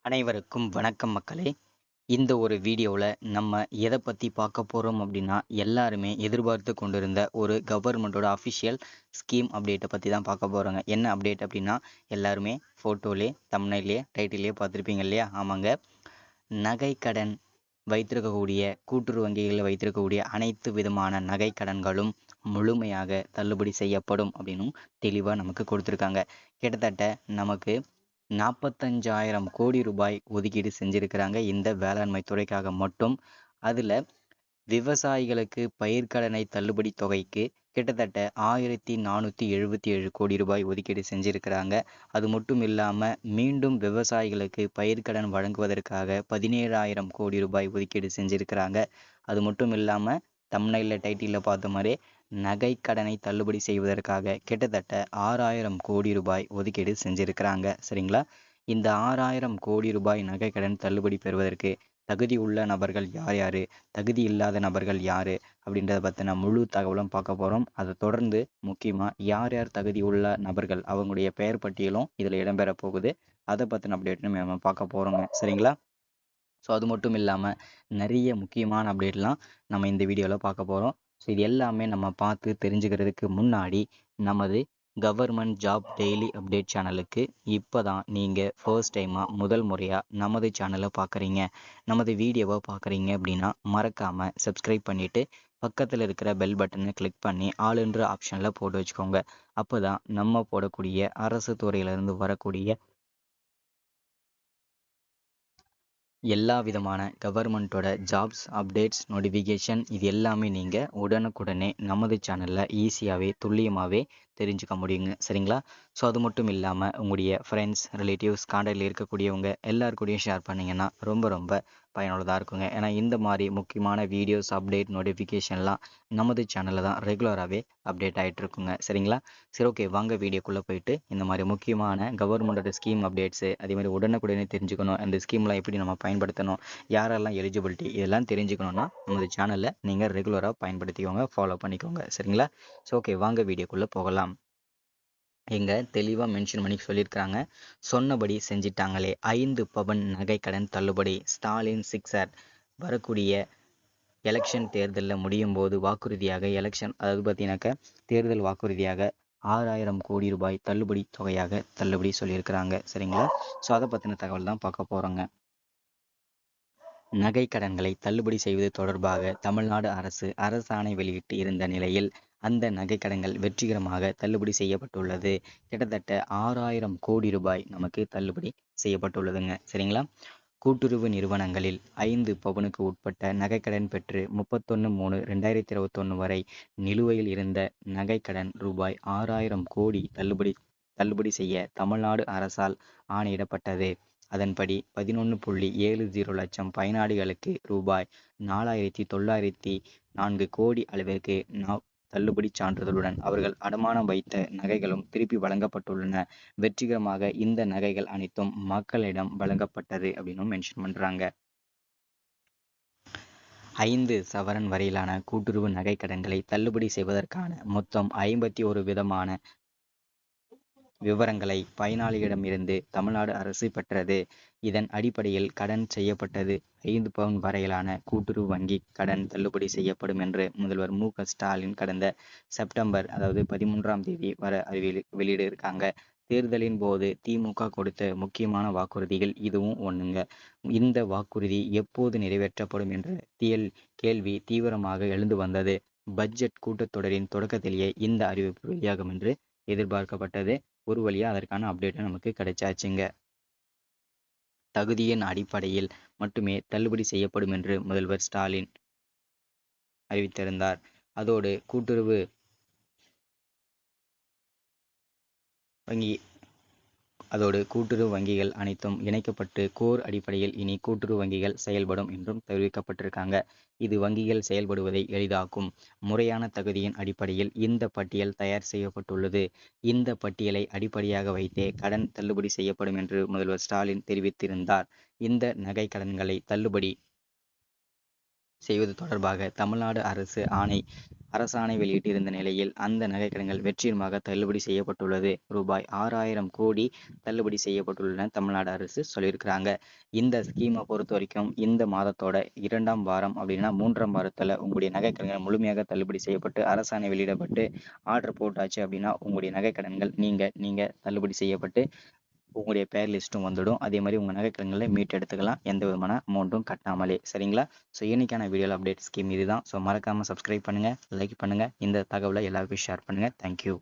அனைவருக்கும் வணக்கம் மக்களே. இந்த ஒரு வீடியோவில் நம்ம எதை பற்றி பார்க்க போகிறோம் அப்படின்னா, எல்லாருமே எதிர்பார்த்து கொண்டிருந்த ஒரு கவர்மெண்ட்டோட அஃபிஷியல் ஸ்கீம் அப்டேட்டை பற்றி தான் பார்க்க போகிறோங்க. என்ன அப்டேட் அப்படின்னா, எல்லாருமே ஃபோட்டோலே தம்ப்நெயிலே டைட்டிலே பார்த்துருப்பீங்க இல்லையா? ஆமாங்க. நகை கடன் வைத்திருக்கக்கூடிய கூட்டுறவு வங்கிகளில் வைத்திருக்கக்கூடிய அனைத்து விதமான நகை கடன்களும் முழுமையாக தள்ளுபடி செய்யப்படும் அப்படின்னும் தெளிவாக நமக்கு கொடுத்துருக்காங்க. கிட்டத்தட்ட நமக்கு 45,000 கோடி ரூபாய் ஒதுக்கீடு செஞ்சிருக்கிறாங்க இந்த வேளாண்மை துறைக்காக மட்டும். அதில் விவசாயிகளுக்கு பயிர்க்கடனை தள்ளுபடி தொகைக்கு கிட்டத்தட்ட 1477 கோடி ரூபாய் ஒதுக்கீடு செஞ்சிருக்கிறாங்க. அது மட்டும் இல்லாமல் மீண்டும் விவசாயிகளுக்கு பயிர்க்கடன் வழங்குவதற்காக 17,000 கோடி ரூபாய் ஒதுக்கீடு செஞ்சிருக்கிறாங்க. அது மட்டும் இல்லாமல் தம்ப்நெயில்ல டைட்டிலில் பார்த்த மாதிரி நகை கடனை தள்ளுபடி செய்வதற்காக கிட்டத்தட்ட 6,000 கோடி ரூபாய் ஒதுக்கீடு செஞ்சிருக்கிறாங்க. சரிங்களா? இந்த 6,000 கோடி ரூபாய் நகை கடன் தள்ளுபடி பெறுவதற்கு தகுதி உள்ள நபர்கள் யார் யார், தகுதி இல்லாத நபர்கள் யார் அப்படின்றத பற்றின முழு தகவலும் பார்க்க போகிறோம். அதை தொடர்ந்து முக்கியமாக யார் யார் தகுதி உள்ள நபர்கள் அவங்களுடைய பெயர் பட்டியலும் இதில் இடம்பெற போகுது. அதை பற்றின அப்டேட்டும் நம்ம பார்க்க போகிறோங்க. சரிங்களா? ஸோ அது மட்டும் இல்லாமல் நிறைய முக்கியமான அப்டேட்லாம் நம்ம இந்த வீடியோவில் பார்க்க போகிறோம். ஸோ இது எல்லாமே நம்ம பார்த்து தெரிஞ்சுக்கிறதுக்கு முன்னாடி நமது கவர்மெண்ட் ஜாப் டெய்லி அப்டேட் சேனலுக்கு இப்போ தான் நீங்கள் ஃபர்ஸ்ட் டைமாக முதல் முறையாக நமது சேனலை பார்க்குறீங்க, நமது வீடியோவை பார்க்குறீங்க அப்படின்னா மறக்காமல் சப்ஸ்கிரைப் பண்ணிவிட்டு பக்கத்தில் இருக்கிற பெல் பட்டனை கிளிக் பண்ணி ஆளுன்ற ஆப்ஷனில் போட்டு வச்சுக்கோங்க. அப்போ தான் நம்ம போடக்கூடிய அரசு துறையிலேருந்து வரக்கூடிய எல்லா விதமான கவர்மெண்ட்டோட ஜாப்ஸ் அப்டேட்ஸ் நோட்டிஃபிகேஷன் இது எல்லாமே நீங்கள் உடனுக்குடனே நமது சேனலில் ஈஸியாகவே துல்லியமாகவே தெரிஞ்சுக்க முடியுங்க. சரிங்களா? ஸோ அது மட்டும் இல்லாமல் உங்களுடைய ஃப்ரெண்ட்ஸ் ரிலேட்டிவ்ஸ் காண்டாக்டில் இருக்கக்கூடியவங்க எல்லாருக்கூடையும் ஷேர் பண்ணிங்கன்னா ரொம்ப ரொம்ப பயனுள்ளதாக இருக்குங்க. ஏன்னா இந்த மாதிரி முக்கியமான வீடியோஸ் அப்டேட் நோட்டிஃபிகேஷன்லாம் நமது சேனலில் தான் ரெகுலராகவே அப்டேட் ஆகிட்டு இருக்குங்க. சரிங்களா? சரி, ஓகே, வாங்க வீடியோக்குள்ளே போயிட்டு இந்த மாதிரி முக்கியமான கவர்மெண்டோட ஸ்கீம் அப்டேட்ஸு அதே மாதிரி உடனுக்குடனே தெரிஞ்சுக்கணும், அந்த ஸ்கீம்லாம் எப்படி நம்ம பயன்படுத்தணும், யாரெல்லாம் எலிஜிபிலிட்டி இதெல்லாம் தெரிஞ்சுக்கணுன்னா நமது சேனலில் நீங்கள் ரெகுலராக பயன்படுத்திக்கோங்க, ஃபாலோ பண்ணிக்கோங்க. சரிங்களா? ஸோ ஓகே, வாங்க வீடியோக்குள்ளே போகலாம். எங்க தெளிவாக மென்ஷன் பண்ணி சொல்லியிருக்கிறாங்க. சொன்னபடி செஞ்சிட்டாங்களே 5 பவன் நகை கடன் தள்ளுபடி. ஸ்டாலின் சிக்ஸர். வரக்கூடிய எலெக்ஷன் தேர்தலில் முடியும் போது வாக்குறுதியாக அதாவது பார்த்தீங்கன்னாக்கா தேர்தல் வாக்குறுதியாக 6,000 கோடி ரூபாய் தள்ளுபடி தொகையாக தள்ளுபடி சொல்லியிருக்கிறாங்க. சரிங்களா? ஸோ அதை பற்றின தகவல் தான் பார்க்க போகிறோங்க. நகை கடன்களை தள்ளுபடி செய்வது தொடர்பாக தமிழ்நாடு அரசு அரசாணை வெளியிட்டு இருந்த நிலையில் அந்த நகை கடன்கள் வெற்றிகரமாக தள்ளுபடி செய்யப்பட்டுள்ளது. கிட்டத்தட்ட 6,000 கோடி ரூபாய் நமக்கு தள்ளுபடி செய்யப்பட்டுள்ளதுங்க. சரிங்களா? கூட்டுறவு நிறுவனங்களில் 5 பவுனுக்கு உட்பட்ட நகைக்கடன் பெற்று 31/3/2021 வரை நிலுவையில் இருந்த நகைக்கடன் ரூபாய் 6,000 கோடி தள்ளுபடி செய்ய தமிழ்நாடு அரசால் ஆணையிடப்பட்டது. அதன்படி 11.70 லட்சம் பயனாளிகளுக்கு ரூபாய் 4,904 கோடி அளவிற்கு தள்ளுபடி சான்றிதழுடன் அவர்கள் அடமானம் வைத்த நகைகளும் திருப்பி வழங்கப்பட்டுள்ளன. வெற்றிகரமாக இந்த நகைகள் அனைத்தும் மக்களிடம் வழங்கப்பட்டது அப்படின்னு மென்ஷன் பண்றாங்க. 5 சவரன் வரையிலான கூட்டுறவு நகை கடன்களை தள்ளுபடி செய்வதற்கான மொத்தம் 51 விதமான விவரங்களை பயனாளியிடமிருந்து தமிழ்நாடு அரசு பெற்றது. இதன் அடிப்படையில் கடன் செய்யப்பட்டது 5 பவுன் வரையிலான கூட்டுறவு வங்கி கடன் தள்ளுபடி செய்யப்படும் என்று முதல்வர் மு.க.ஸ்டாலின் கடந்த செப்டம்பர் அதாவது 13ஆம் தேதி வெளியிட்டிருக்காங்க. தேர்தலின் போது திமுக கொடுத்த முக்கியமான வாக்குறுதிகள் இதுவும் ஒண்ணுங்க. இந்த வாக்குறுதி எப்போது நிறைவேற்றப்படும் என்ற கேள்வி தீவிரமாக எழுந்து வந்தது. பட்ஜெட் கூட்டத்தொடரின் தொடக்கத்திலேயே இந்த அறிவிப்பு வெளியாகும் என்று எதிர்பார்க்கப்பட்டது. ஒரு வழியாக அதற்கான அப்டேட் நமக்கு கிடைச்சாச்சுங்க. தகுதியின் அடிப்படையில் மட்டுமே தள்ளுபடி செய்யப்படும் என்று முதல்வர் ஸ்டாலின் அறிவித்திருந்தார். அதோடு கூட்டுறவு வங்கிகள் அனைத்தும் இணைக்கப்பட்டு கோர் அடிப்படையில் இனி கூட்டுறவு வங்கிகள் செயல்படும் என்றும் தெரிவிக்கப்பட்டிருக்காங்க. இது வங்கிகள் செயல்படுவதை எளிதாக்கும். முறையான தகுதியின் அடிப்படையில் இந்த பட்டியல் தயார் செய்யப்பட்டுள்ளது. இந்த பட்டியலை அடிப்படையாக வைத்தே கடன் தள்ளுபடி செய்யப்படும் என்று முதல்வர் ஸ்டாலின் தெரிவித்திருந்தார். இந்த நகை கடன்களை தள்ளுபடி செய்வது தொடர்பாக தமிழ்நாடு அரசாணை வெளியிட்டிருந்த நிலையில் அந்த நகைக்கடன்கள் வெற்றிகரமாக தள்ளுபடி செய்யப்பட்டுள்ளது. ரூபாய் 6,000 கோடி தள்ளுபடி செய்யப்பட்டுள்ளன தமிழ்நாடு அரசு சொல்லியிருக்கிறாங்க. இந்த ஸ்கீமை பொறுத்த வரைக்கும் இந்த மாதத்தோட 2ஆம் வாரம் அப்படின்னா 3ஆம் வாரத்துல உங்களுடைய நகைக்கடன்கள் முழுமையாக தள்ளுபடி செய்யப்பட்டு அரசாணை வெளியிடப்பட்டு ஆர்டர் போட்டாச்சு அப்படின்னா உங்களுடைய நகைக்கடன்கள் நீங்க தள்ளுபடி செய்யப்பட்டு உங்களுடைய பேர் லிஸ்ட்டும் வந்துடும். அதே மாதிரி உங்கள் நகைக்கடன்களை மீட்டெடுத்துக்கலாம் எந்த விதமான அமௌண்ட்டும் கட்டாமலே. சரிங்களா? ஸோ இன்னைக்கான வீடியோவில் அப்டேட் ஸ்கீம் இதுதான். ஸோ மறக்காமல் சப்ஸ்கிரைப் பண்ணுங்கள், லைக் பண்ணுங்கள், இந்த தகவலை எல்லாருக்கும் ஷேர் பண்ணுங்கள். தேங்க்யூ.